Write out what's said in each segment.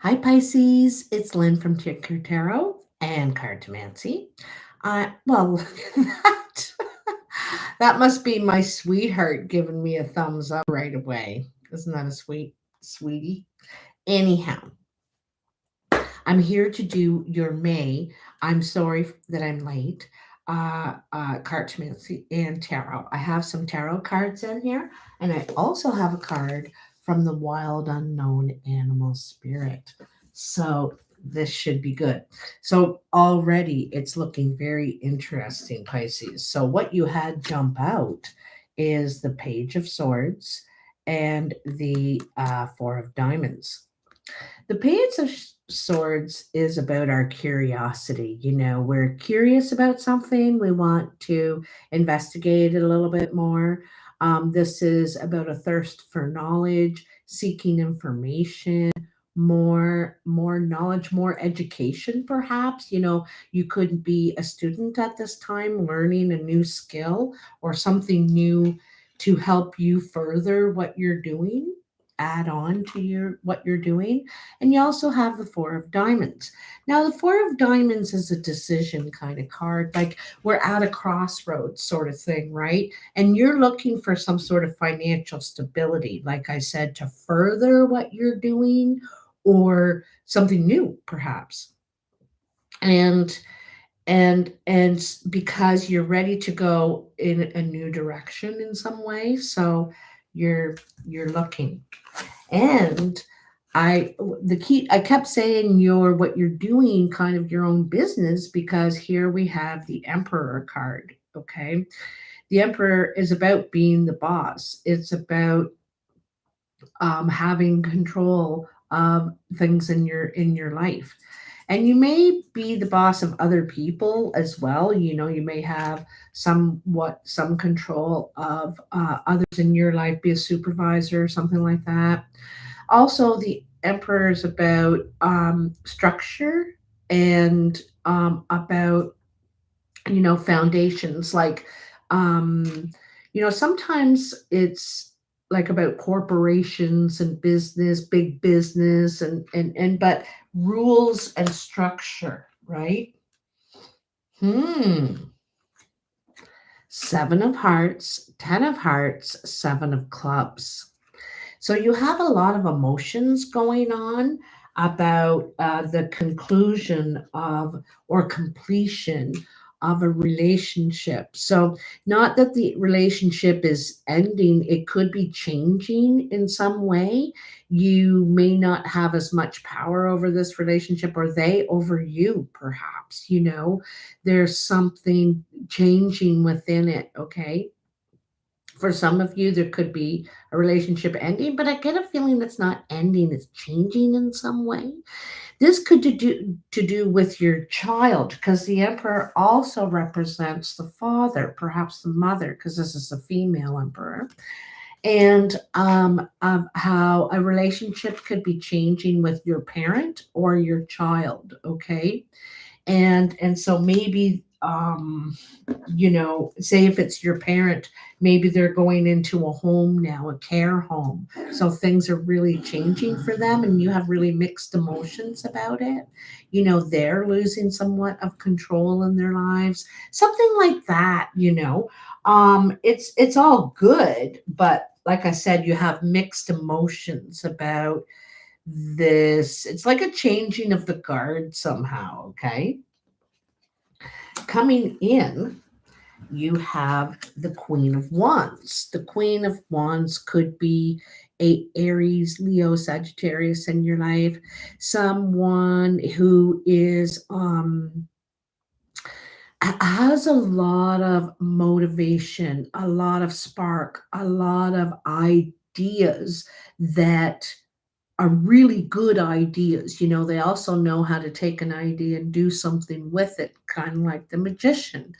Hi, Pisces. It's Lyn from Tinker Tarot and Cartomancy. Well, look at that. That must be my sweetheart giving me a thumbs up right away. Isn't that a sweetie? Anyhow, I'm here to do your May. I'm sorry that I'm late. Cartomancy and tarot. I have some tarot cards in here, and I also have a card from the wild unknown animal spirit. So this should be good. So already it's looking very interesting, Pisces. So what you had jump out is the Page of Swords and the Four of Diamonds. The Page of Swords is about our curiosity. We're curious about something, we want to investigate it a little bit more. This is about a thirst for knowledge, seeking information, more knowledge, more education, perhaps. You could be a student at this time learning a new skill or something new to help you further what you're doing, add on to your what you're doing. And you also have the Four of Diamonds. Now, the Four of Diamonds is a decision kind of card, like we're at a crossroads sort of thing, right? And you're looking for some sort of financial stability, like I said, to further what you're doing or something new, perhaps. And because you're ready to go in a new direction in some way, so you're looking. And I kept saying what you're doing, kind of your own business, because here we have the Emperor card. Okay. The Emperor is about being the boss. It's about having control of things in your life. And you may be the boss of other people as well. You may have some control of others in your life, be a supervisor or something like that. Also, the Emperor is about structure and about foundations, like sometimes it's like about corporations and business, big business, and but rules and structure, right? hmm Seven of Hearts, 10 of Hearts, Seven of Clubs. So you have a lot of emotions going on about the conclusion of or completion of a relationship. So, not that the relationship is ending, it could be changing in some way. You may not have as much power over this relationship, or they over you, perhaps. There's something changing within it, okay? For some of you, there could be a relationship ending, but I get a feeling it's not ending, it's changing in some way. This could to do with your child, because the Emperor also represents the father, perhaps the mother, because this is a female Emperor. And of how a relationship could be changing with your parent or your child, okay? And so maybe say if it's your parent, maybe they're going into a home now, a care home, so things are really changing for them and you have really mixed emotions about it. They're losing somewhat of control in their lives, something like that. It's all good, but like I said, you have mixed emotions about this. It's like a changing of the guard somehow, okay? Coming in, you have the Queen of Wands. The Queen of Wands could be a Aries, Leo, Sagittarius in your life, someone who is has a lot of motivation, a lot of spark, a lot of ideas that are really good ideas. They also know how to take an idea and do something with it, kind of like the magician.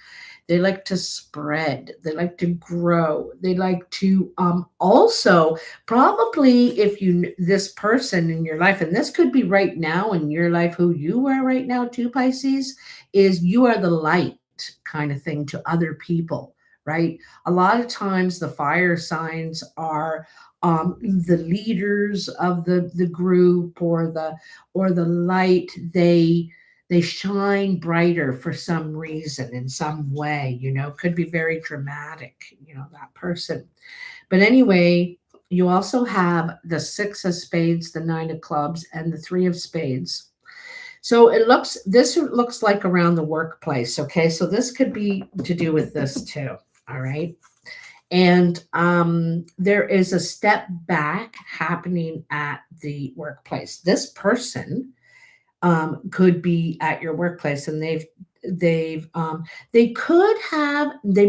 They like to spread, they like to grow, they like to also, probably, if this person in your life, and this could be right now in your life, who you are right now too, Pisces, is you are the light kind of thing to other people, right? A lot of times the fire signs are the leaders of the group, or the light, they shine brighter for some reason, in some way, could be very dramatic, that person. But anyway, you also have the six of spades, the nine of clubs, and the three of spades. So this looks like around the workplace. Okay. So this could be to do with this too. All right. And there is a step back happening at the workplace. This person could be at your workplace, and they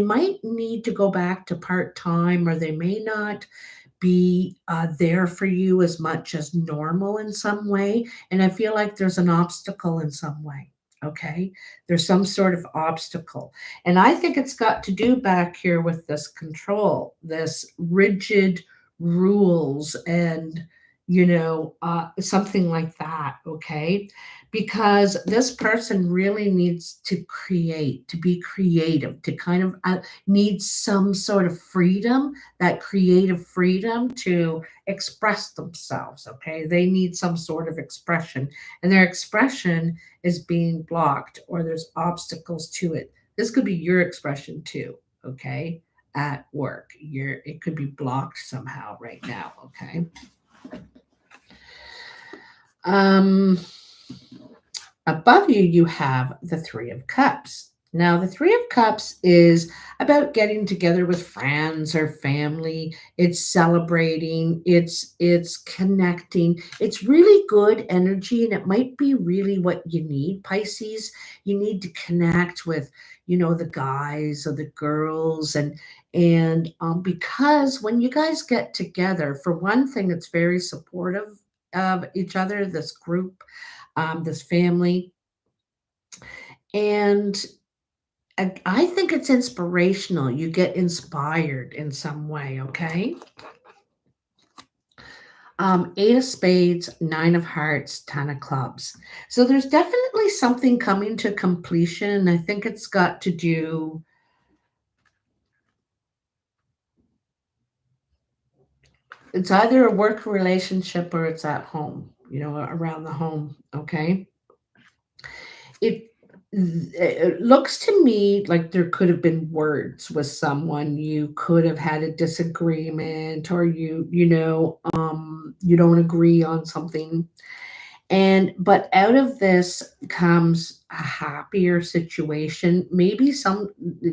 might need to go back to part-time, or they may not be there for you as much as normal in some way. And I feel like there's an obstacle in some way. Okay. There's some sort of obstacle. And I think it's got to do back here with this control, this rigid rules, and, something like that. Okay. Because this person really needs to create, to be creative, to kind of need some sort of freedom, that creative freedom to express themselves. Okay. They need some sort of expression, and their expression is being blocked, or there's obstacles to it. This could be your expression too. Okay. At work, it could be blocked somehow right now. Okay. Um, Above you, you have the Three of Cups. Now, the Three of Cups is about getting together with friends or family. It's celebrating. It's connecting. It's really good energy, and it might be really what you need, Pisces. You need to connect with, the guys or the girls, and because when you guys get together, for one thing, it's very supportive of each other. This group, this family. And I think it's inspirational. You get inspired in some way. Okay. Eight of spades, nine of hearts, 10 of clubs. So there's definitely something coming to completion. I think it's got to do, it's either a work relationship or it's at home, around the home. Okay. It it looks to me like there could have been words with someone. You could have had a disagreement, or you don't agree on something. But out of this comes a happier situation. Maybe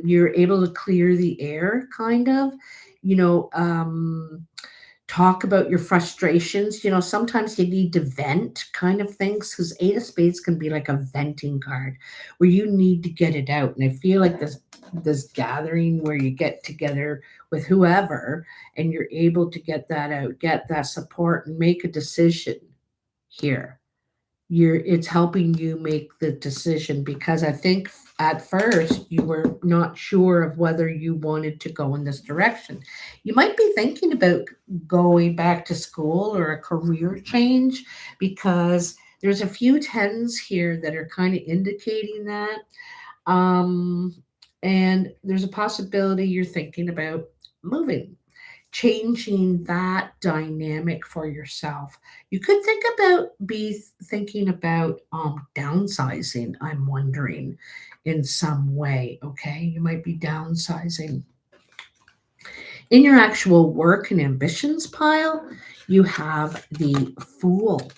you're able to clear the air, kind of, you know, um, talk about your frustrations. Sometimes you need to vent, kind of things, because Eight of Spades can be like a venting card where you need to get it out. And I feel like this gathering where you get together with whoever, and you're able to get that out, get that support, and make a decision here. It's helping you make the decision, because I think at first you were not sure of whether you wanted to go in this direction. You might be thinking about going back to school or a career change, because there's a few tens here that are kind of indicating that. Um, and there's a possibility you're thinking about moving, changing that dynamic for yourself. You could be thinking about downsizing, I'm wondering, in some way. Okay. You might be downsizing. In your actual work and ambitions pile, you have the Fool.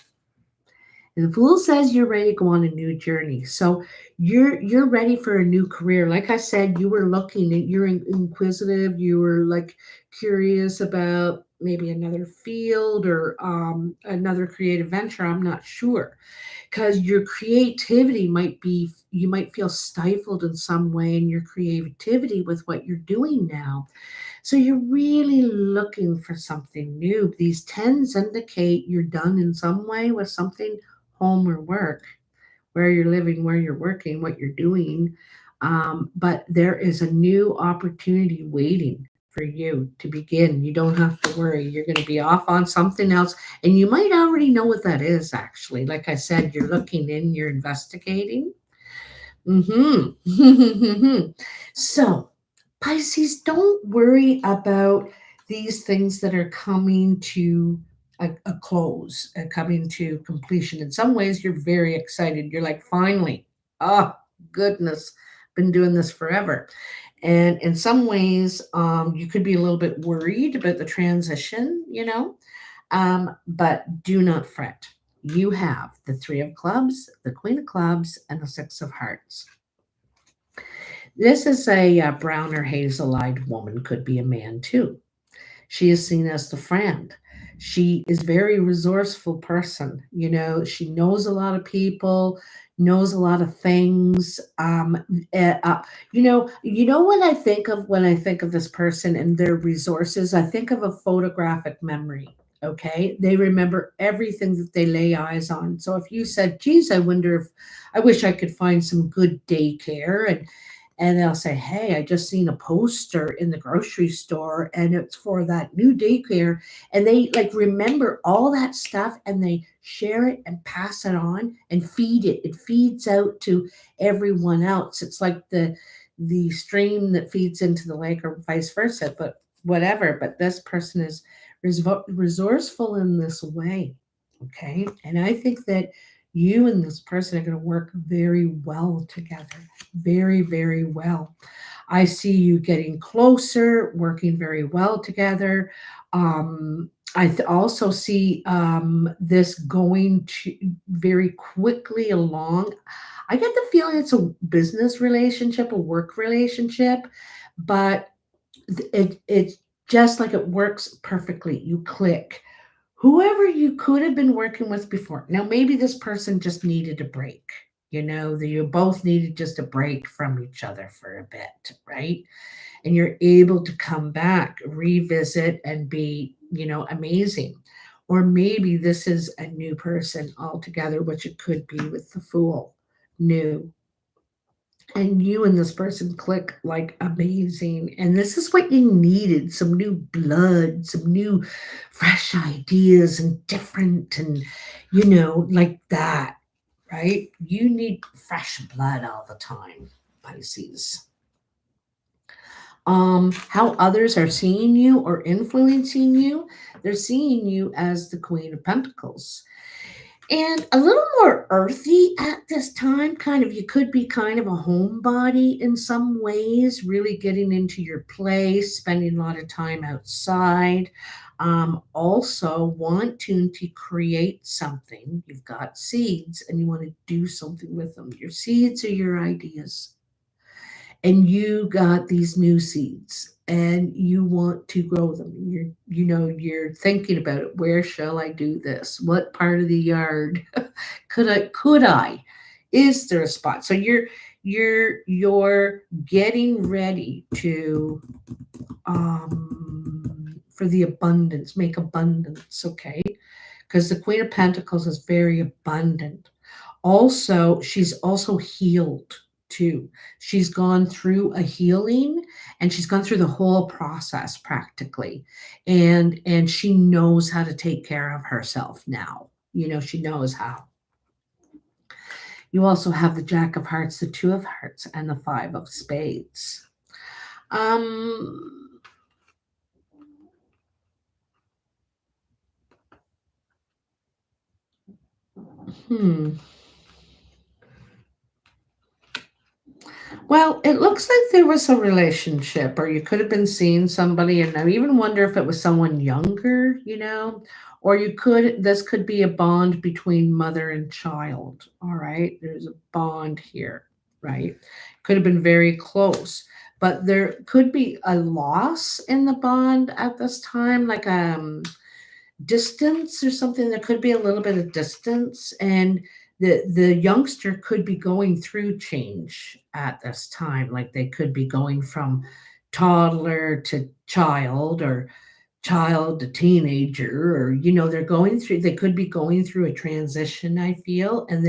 And the Fool says you're ready to go on a new journey. So you're ready for a new career. Like I said, you were looking and you're inquisitive. You were like curious about maybe another field, or another creative venture. I'm not sure, because your creativity you might feel stifled in some way in your creativity with what you're doing now. So you're really looking for something new. These tens indicate you're done in some way with something, home or work, where you're living, where you're working, what you're doing. But there is a new opportunity waiting for you to begin. You don't have to worry. You're going to be off on something else. And you might already know what that is, actually. Like I said, you're looking in, you're investigating. So, Pisces, don't worry about these things that are coming to a close, coming to completion. In some ways, you're very excited. You're like, finally, oh, goodness, been doing this forever. And in some ways, you could be a little bit worried about the transition, but do not fret. You have the Three of Clubs, the Queen of Clubs, and the Six of Hearts. This is a brown or hazel-eyed woman, could be a man too. She is seen as the friend. She is very resourceful person. She knows a lot of people, knows a lot of things. What I think of when I think of this person and their resources, I think of a photographic memory. Okay, they remember everything that they lay eyes on. So if you said, "Geez, I wish I could find some good daycare," and they'll say, "Hey, I just seen a poster in the grocery store and it's for that new daycare." And they like remember all that stuff and they share it and pass it on and feed it. It feeds out to everyone else. It's like the stream that feeds into the lake or vice versa, but whatever. But this person is resourceful in this way. Okay. And I think that you and this person are going to work very well together. Very, very well. I see you getting closer, working very well together. I also see this going to very quickly along. I get the feeling it's a business relationship, a work relationship, but it's just like it works perfectly. You click. Whoever you could have been working with before. Now, maybe this person just needed a break. That you both needed just a break from each other for a bit, right? And you're able to come back, revisit, and be, amazing. Or maybe this is a new person altogether, which it could be with the Fool, new. And you and this person click like amazing. And this is what you needed, some new blood, some new fresh ideas and different and, like that, right? You need fresh blood all the time, Pisces. How others are seeing you or influencing you, they're seeing you as the Queen of Pentacles. And a little more earthy at this time, kind of, you could be kind of a homebody in some ways, really getting into your place, spending a lot of time outside. Also wanting to create something. You've got seeds and you want to do something with them. Your seeds are your ideas. And you got these new seeds and you want to grow them. You're thinking about it. Where shall I do this? What part of the yard could I is there a spot? So you're getting ready to for the abundance, make abundance, okay? Because the Queen of Pentacles is very abundant. Also, she's also healed too. She's gone through a healing and she's gone through the whole process practically. And she knows how to take care of herself now. She knows how. You also have the Jack of Hearts, the Two of Hearts, and the Five of Spades. Well, it looks like there was a relationship, or you could have been seeing somebody, and I even wonder if it was someone younger, or this could be a bond between mother and child. All right. There's a bond here, right? Could have been very close, but there could be a loss in the bond at this time, like distance or something. There could be a little bit of distance, and the youngster could be going through change at this time. Like they could be going from toddler to child, or child to teenager, or they could be going through a transition, I feel, and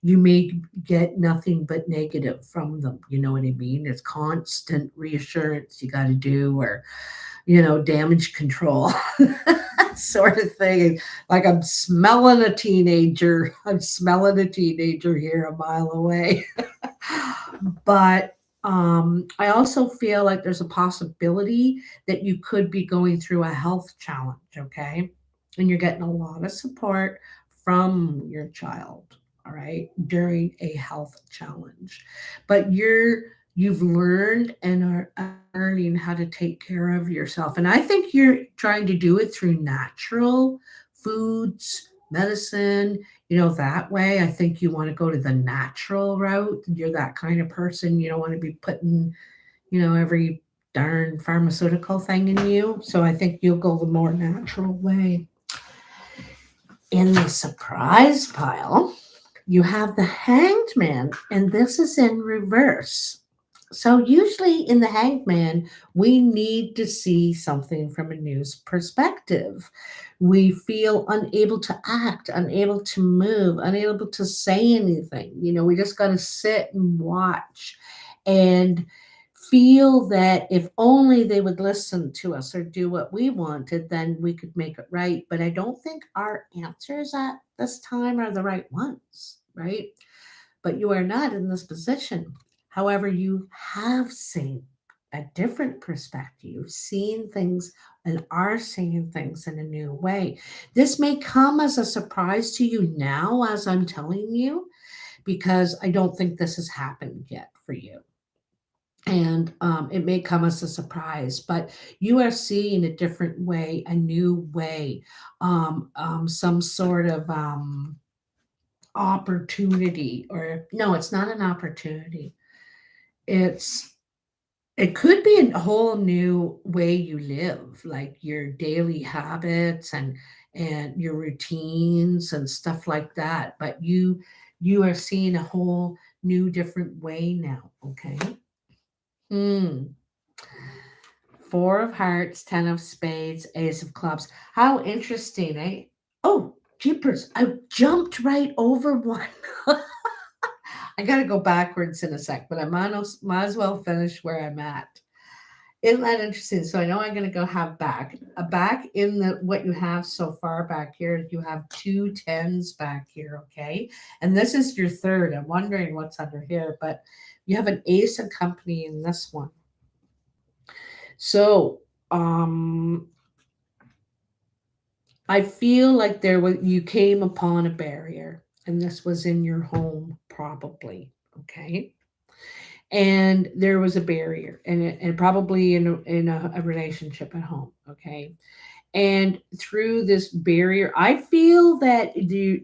you may get nothing but negative from them. You know what I mean? It's constant reassurance you got to do, or damage control sort of thing. Like I'm smelling a teenager here a mile away. But I also feel like there's a possibility that you could be going through a health challenge, okay? And you're getting a lot of support from your child, all right, during a health challenge. But you've learned and are learning how to take care of yourself. And I think you're trying to do it through natural foods, medicine, that way. I think you want to go to the natural route. You're that kind of person. You don't want to be putting, every darn pharmaceutical thing in you. So I think you'll go the more natural way. In the surprise pile, you have the hanged man, and this is in reverse. So usually in the hanged man, we need to see something from a news perspective. We feel unable to act, unable to move, unable to say anything. We just got to sit and watch and feel that if only they would listen to us or do what we wanted, then we could make it right. But I don't think our answers at this time are the right ones, right? But you are not in this position. However, you have seen a different perspective. You've seen things and are seeing things in a new way. This may come as a surprise to you now, as I'm telling you, because I don't think this has happened yet for you. And it may come as a surprise, but you are seeing a different way, a new way, some sort of opportunity. Or no, it's not an opportunity. It's it could be a whole new way you live, like your daily habits and your routines and stuff like that. But you are seeing a whole new different way now, okay? Hmm. Four of hearts, ten of spades, ace of clubs. How interesting, eh? Oh, jeepers, I jumped right over one. I got to go backwards in a sec, but I might as well finish where I'm at. Isn't that interesting? So I know I'm going to go have back. A back in the what you have so far back here. You have two tens back here, okay? And this is your third. I'm wondering what's under here, but you have an ace of company in this one. So I feel like you came upon a barrier, and this was in your home, probably. Okay. And there was a barrier, and probably in a relationship at home. Okay. And through this barrier, I feel that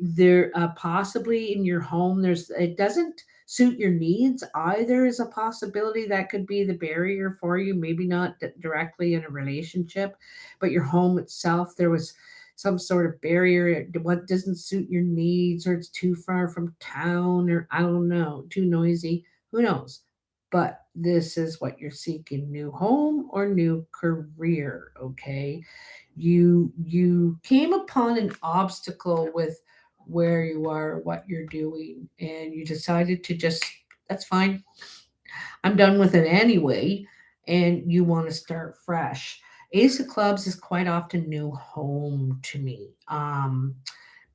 there possibly in your home, it doesn't suit your needs either, is a possibility that could be the barrier for you. Maybe not directly in a relationship, but your home itself, there was some sort of barrier. What doesn't suit your needs, or it's too far from town, or I don't know, too noisy. Who knows? But this is what you're seeking: new home or new career. Okay, you came upon an obstacle with where you are, what you're doing, and you decided to just, that's fine, I'm done with it anyway, and you want to start fresh. Ace of clubs is quite often new home to me.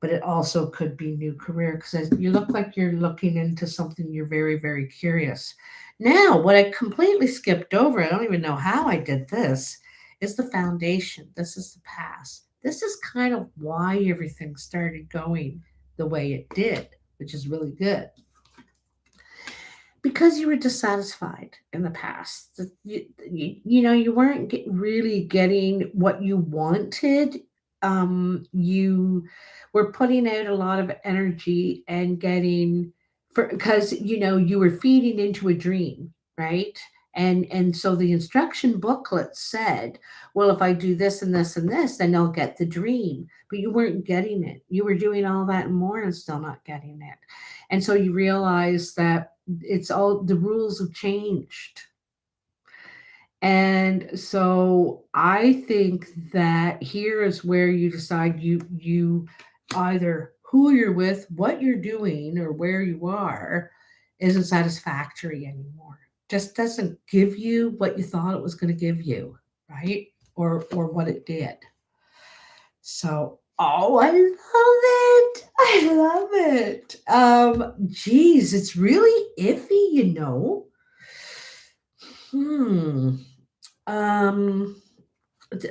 But it also could be new career, because you look like you're looking into something you're very, very curious. Now, what I completely skipped over, I don't even know how I did this, is the foundation. This is the past. This is kind of why everything started going the way it did, which is really good, because you were dissatisfied in the past. You weren't really getting what you wanted. You were putting out a lot of energy and getting, for because you were feeding into a dream, right? And so the instruction booklet said, well, if I do this and this and this, then I'll get the dream. But you weren't getting it. You were doing all that and more and still not getting it. And so you realize that it's all, the rules have changed. And so I think that here is where you decide you either who you're with, what you're doing, or where you are isn't satisfactory anymore. Just doesn't give you what you thought it was going to give you, right? Or what it did. So, oh, I love it. I love it. Geez, it's really iffy. Hmm. Um,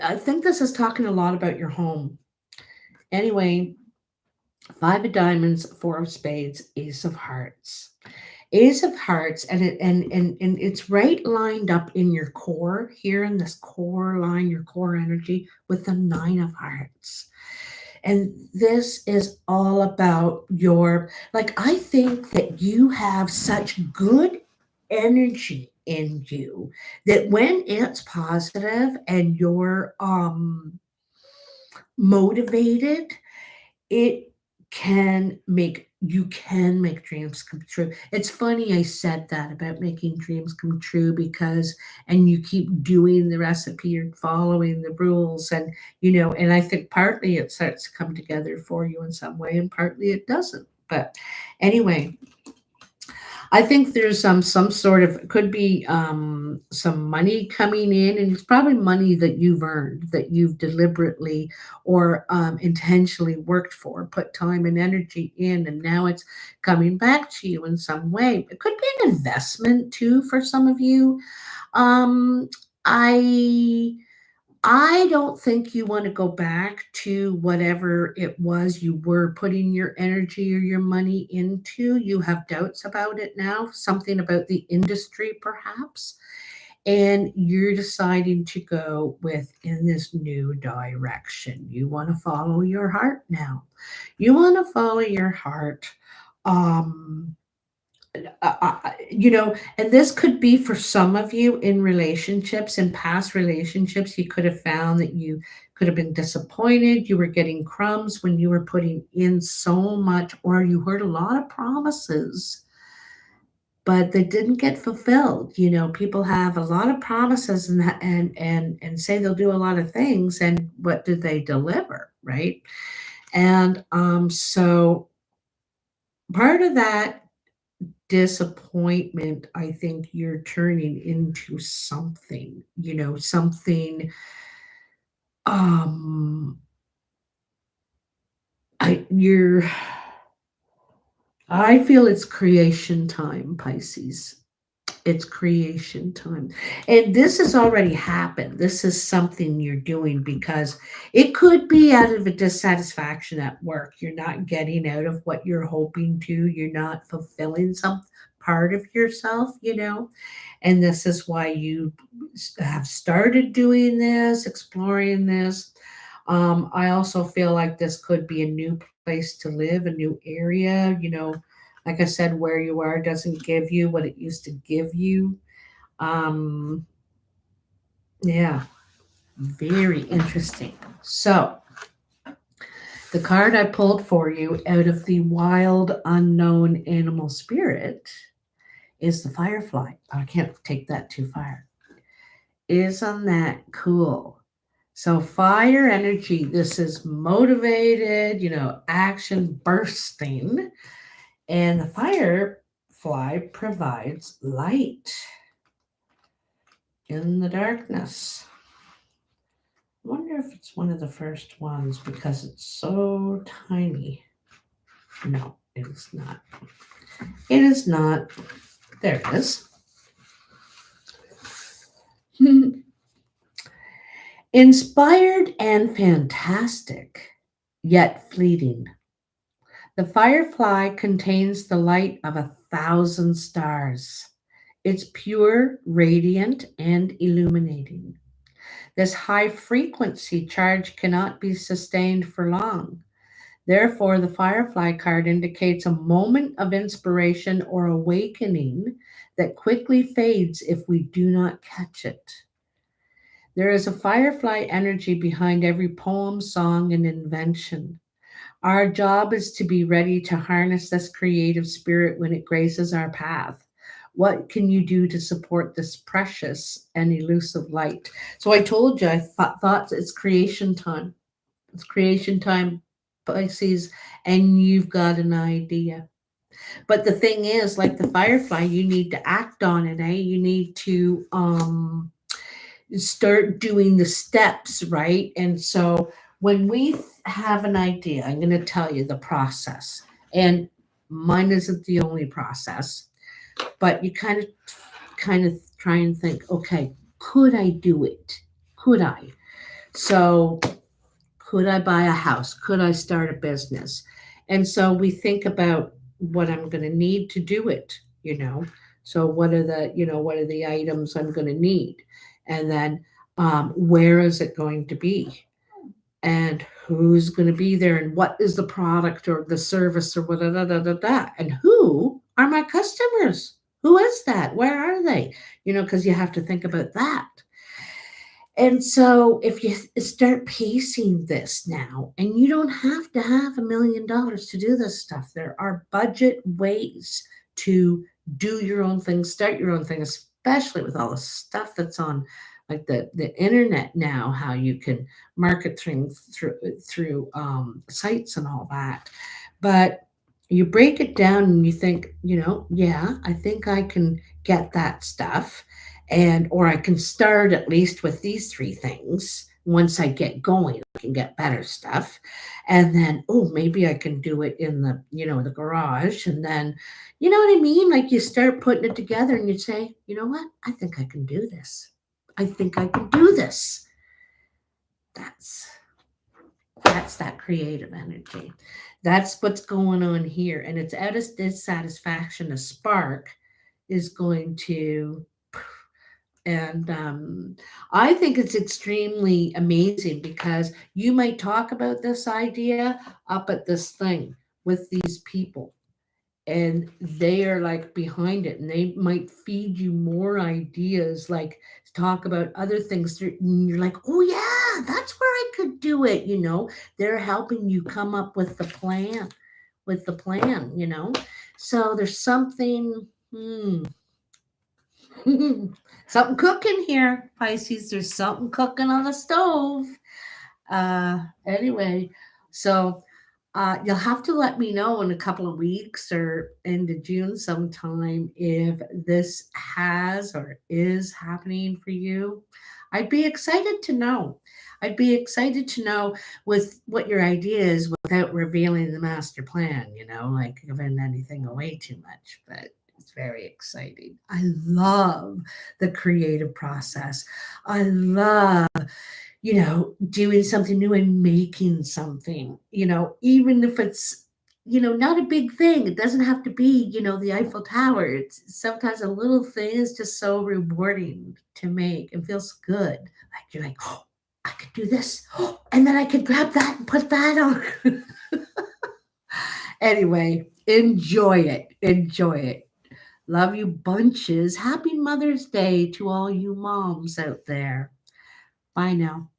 I think this is talking a lot about your home. Anyway, five of diamonds, four of spades, ace of hearts. Ace of hearts, and it's right lined up in your core here in this core line, your core energy with the nine of hearts. And this is all about your, like, I think that you have such good energy in you that when it's positive and you're motivated, it can make dreams come true. It's funny I said that about making dreams come true because and you keep doing the recipe, you're following the rules, and and I think partly it starts to come together for you in some way and partly it doesn't. But anyway, I think there's some sort of could be some money coming in, and it's probably money that you've earned, that you've deliberately or intentionally worked for, put time and energy in, and now it's coming back to you in some way. It could be an investment too for some of you. Um, I I don't think you want to go back to whatever it was you were putting your energy or your money into. You have doubts about it now, something about the industry perhaps, and you're deciding to go with in this new direction. You want to follow your heart now. You want to follow your heart. Um, and this could be for some of you in relationships, in past relationships, you could have found that you could have been disappointed. You were getting crumbs when you were putting in so much, or you heard a lot of promises, but they didn't get fulfilled. People have a lot of promises and say they'll do a lot of things, and what do they deliver, right? And so part of that disappointment, I think you're turning into something, something um you're I feel it's creation time, Pisces. It's creation time. And this has already happened. This is something you're doing because it could be out of a dissatisfaction at work. You're not getting out of what you're hoping to. You're not fulfilling some part of yourself, and this is why you have started doing this, exploring this. I also feel like this could be a new place to live, a new area. Like I said, where you are doesn't give you what it used to give you. Um, yeah, very interesting. So, the card I pulled for you out of the wild unknown animal spirit is the firefly. I can't take that too far. Isn't that cool? So, fire energy, this is motivated, action bursting. And the firefly provides light in the darkness. I wonder if it's one of the first ones because it's so tiny. No, it is not. It is not. There it is. Inspired and fantastic, yet fleeting. The firefly contains the light of 1,000 stars. It's pure, radiant, and illuminating. This high frequency charge cannot be sustained for long. Therefore, the firefly card indicates a moment of inspiration or awakening that quickly fades if we do not catch it. There is a firefly energy behind every poem, song, and invention. Our job is to be ready to harness this creative spirit when it graces our path. What can you do to support this precious and elusive light? So I told you, I thought it's creation time. It's creation time, Pisces, and you've got an idea. But the thing is, like the firefly, you need to act on it, eh? You need to start doing the steps, right? And so when we have an idea, I'm going to tell you the process. And mine isn't the only process, but you kind of try and think, okay, could I do it? Could I? So, could I buy a house? Could I start a business? And so we think about what I'm going to need to do it, you know. So what are the items I'm going to need? And then where is it going to be? And who's going to be there? And what is the product or the service or what, and who are my customers? Who is that? Where are they? Because you have to think about that. And so if you start pacing this now, and you don't have to have $1 million to do this stuff, there are budget ways to do your own thing, start your own thing, especially with all the stuff that's on like the internet now, how you can market through sites and all that. But you break it down and you think, yeah, I think I can get that stuff, and or I can start at least with these three things. Once I get going, I can get better stuff. And then, oh, maybe I can do it in the garage. And then, you know what I mean? Like you start putting it together and you say, you know what? I think I can do this. I think I can do this. That's that's that creative energy. That's what's going on here. And it's out of dissatisfaction. A spark is going to, and I think it's extremely amazing because you might talk about this idea up at this thing with these people, and they are like behind it, and they might feed you more ideas, like talk about other things. And you're like, oh, yeah, that's where I could do it. They're helping you come up with the plan. So there's something. Something cooking here, Pisces. There's something cooking on the stove. Anyway, so you'll have to let me know in a couple of weeks or end of June sometime if this has or is happening for you. I'd be excited to know. I'd be excited to know with what your idea is without revealing the master plan, like giving anything away too much. But it's very exciting. I love the creative process. I love doing something new and making something, even if it's, not a big thing. It doesn't have to be, the Eiffel Tower. It's sometimes a little thing is just so rewarding to make. It feels good. Like you're like, oh, I could do this. Oh, and then I could grab that and put that on. Anyway, enjoy it. Enjoy it. Love you bunches. Happy Mother's Day to all you moms out there. Bye now.